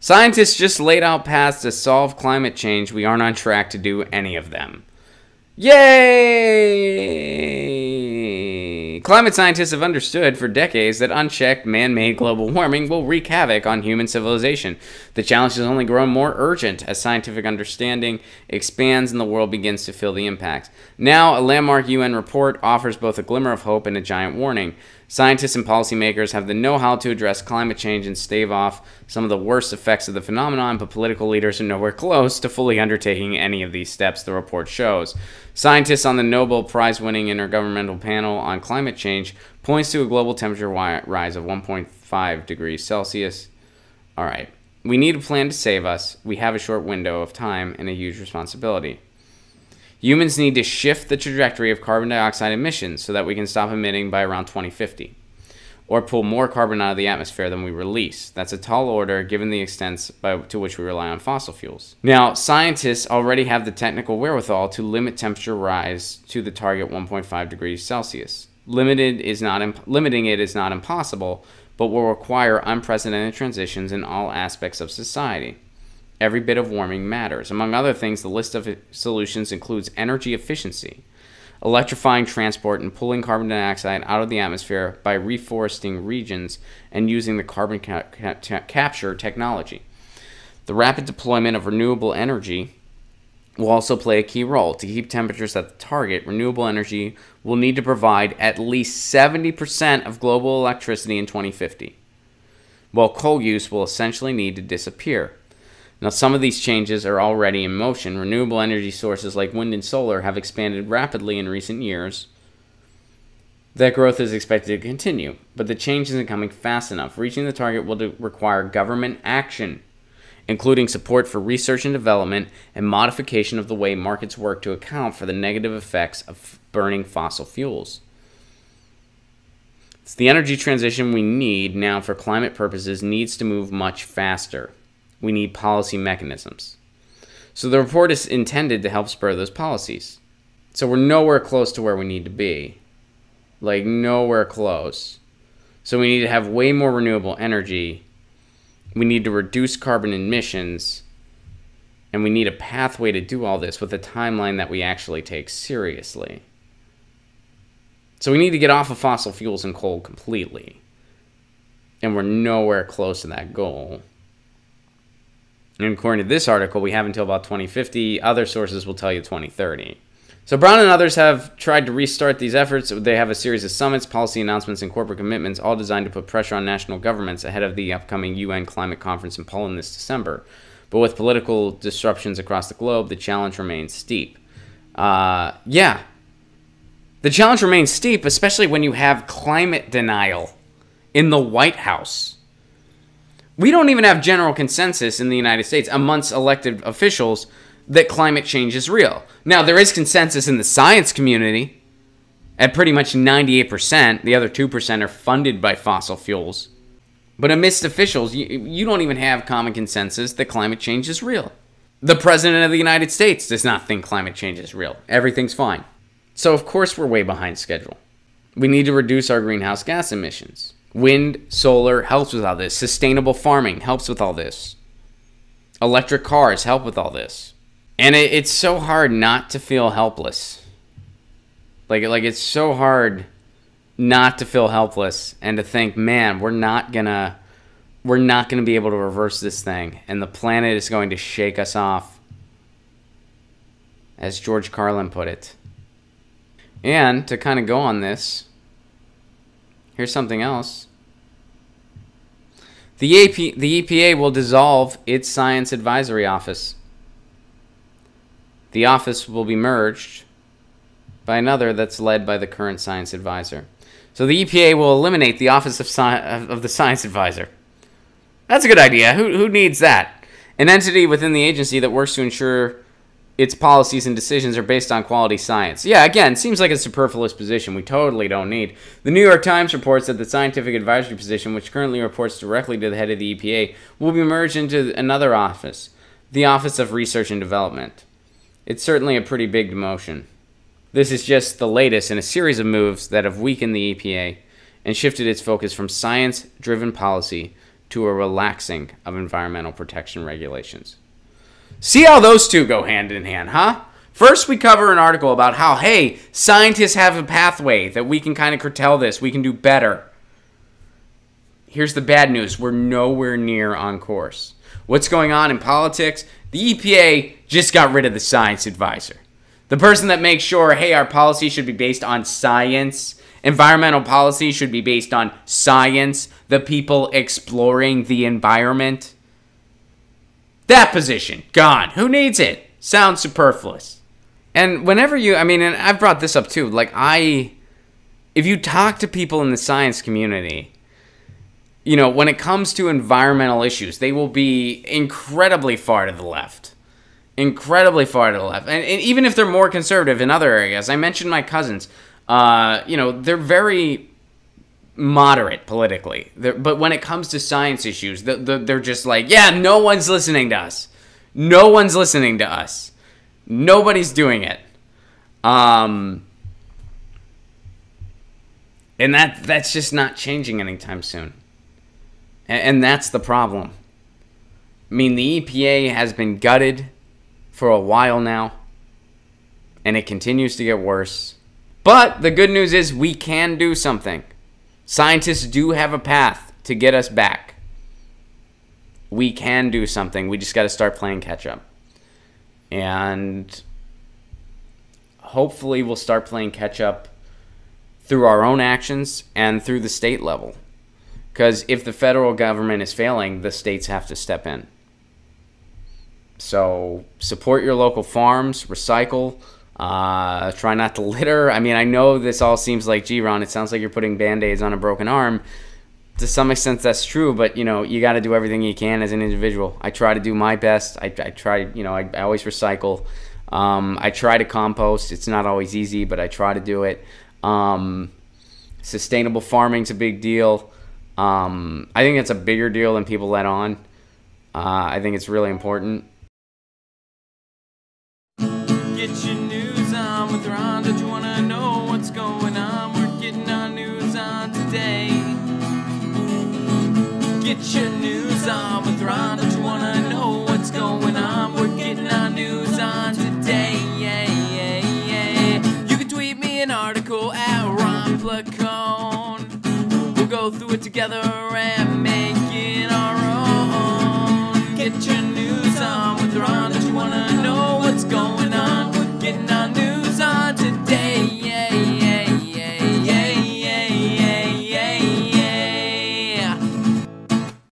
Scientists just laid out paths to solve climate change. We aren't on track to do any of them. Yay! Climate scientists have understood for decades that unchecked man-made global warming will wreak havoc on human civilization. The challenge has only grown more urgent as scientific understanding expands and the world begins to feel the impacts. Now, a landmark UN report offers both a glimmer of hope and a giant warning. Scientists and policymakers have the know-how to address climate change and stave off some of the worst effects of the phenomenon, but political leaders are nowhere close to fully undertaking any of these steps, the report shows. Scientists on the Nobel Prize-winning Intergovernmental Panel on Climate Change points to a global temperature rise of 1.5 degrees Celsius. All right. We need a plan to save us. We have a short window of time and a huge responsibility. Humans need to shift the trajectory of carbon dioxide emissions so that we can stop emitting by around 2050, or pull more carbon out of the atmosphere than we release. That's a tall order given the extent to which we rely on fossil fuels. Now, scientists already have the technical wherewithal to limit temperature rise to the target 1.5 degrees Celsius. Limiting it is not impossible, but will require unprecedented transitions in all aspects of society. Every bit of warming matters. Among other things, the list of solutions includes energy efficiency, electrifying transport and pulling carbon dioxide out of the atmosphere by reforesting regions and using the carbon capture technology. The rapid deployment of renewable energy will also play a key role. To keep temperatures at the target, renewable energy will need to provide at least 70% of global electricity in 2050, while coal use will essentially need to disappear. Now, some of these changes are already in motion. Renewable energy sources like wind and solar have expanded rapidly in recent years. That growth is expected to continue, but the change isn't coming fast enough. Reaching the target will require government action, including support for research and development and modification of the way markets work to account for the negative effects of burning fossil fuels. It's the energy transition we need now for climate purposes needs to move much faster. We need policy mechanisms. So the report is intended to help spur those policies. So we're nowhere close to where we need to be. Like, nowhere close. So we need to have way more renewable energy. We need to reduce carbon emissions. And we need a pathway to do all this with a timeline that we actually take seriously. So we need to get off of fossil fuels and coal completely. And we're nowhere close to that goal. And according to this article, we have until about 2050. Other sources will tell you 2030. So Brown and others have tried to restart these efforts. They have a series of summits, policy announcements, and corporate commitments, all designed to put pressure on national governments ahead of the upcoming UN climate conference in Poland this December. But with political disruptions across the globe, the challenge remains steep. The challenge remains steep, especially when you have climate denial in the White House. We don't even have general consensus in the United States amongst elected officials that climate change is real. Now, there is consensus in the science community at pretty much 98%. The other 2% are funded by fossil fuels. But amidst officials, you don't even have common consensus that climate change is real. The President of the United States does not think climate change is real. Everything's fine. So, of course, we're way behind schedule. We need to reduce our greenhouse gas emissions. Wind, solar helps with all this. Sustainable farming helps with all this. Electric cars help with all this. And it's so hard not to feel helpless. Like it's so hard not to feel helpless and to think, man, we're not gonna be able to reverse this thing, and the planet is going to shake us off, as George Carlin put it. And to kind of go on this, here's something else. The EPA will dissolve its Science Advisory Office. The office will be merged by another that's led by the current science advisor. So the EPA will eliminate the Office of the Science Advisor. That's a good idea. Who needs that? An entity within the agency that works to ensure its policies and decisions are based on quality science. Yeah, again, seems like a superfluous position we totally don't need. The New York Times reports that the scientific advisory position, which currently reports directly to the head of the EPA, will be merged into another office, the Office of Research and Development. It's certainly a pretty big demotion. This is just the latest in a series of moves that have weakened the EPA and shifted its focus from science-driven policy to a relaxing of environmental protection regulations. See how those two go hand in hand, huh? First, we cover an article about how, hey, scientists have a pathway that we can kind of curtail this. We can do better. Here's the bad news. We're nowhere near on course. What's going on in politics? The EPA just got rid of the science advisor. The person that makes sure, hey, our policy should be based on science. Environmental policy should be based on science. The people exploring the environment. That position, gone. Who needs it? Sounds superfluous. And whenever you, and I've brought this up too, if you talk to people in the science community, when it comes to environmental issues, they will be incredibly far to the left. Incredibly far to the left. And even if they're more conservative in other areas, I mentioned my cousins, they're very moderate politically. But when it comes to science issues, they're just like, yeah, no one's listening to us. No one's listening to us. Nobody's doing it. And that's just not changing anytime soon. And that's the problem. The EPA has been gutted for a while now, and it continues to get worse. But the good news is we can do something. Scientists do have a path to get us back. We can do something. We just got to start playing catch up. And hopefully we'll start playing catch up through our own actions and through the state level. Because if the federal government is failing, the states have to step in. So support your local farms, recycle, try not to litter. I know this all seems like, gee, Ron, it sounds like you're putting Band-Aids on a broken arm. To some extent, that's true, but, you got to do everything you can as an individual. I try to do my best. I try, I always recycle. I try to compost. It's not always easy, but I try to do it. Sustainable farming's a big deal. I think it's a bigger deal than people let on. I think it's really important. Get your news on with Ron. Don't you want to know what's going on? We're getting our news on today. Get your news on with Ron. Don't you want to know what's going on? We're getting our news on today. You can tweet me an article at Ron Placone. We'll go through it together and make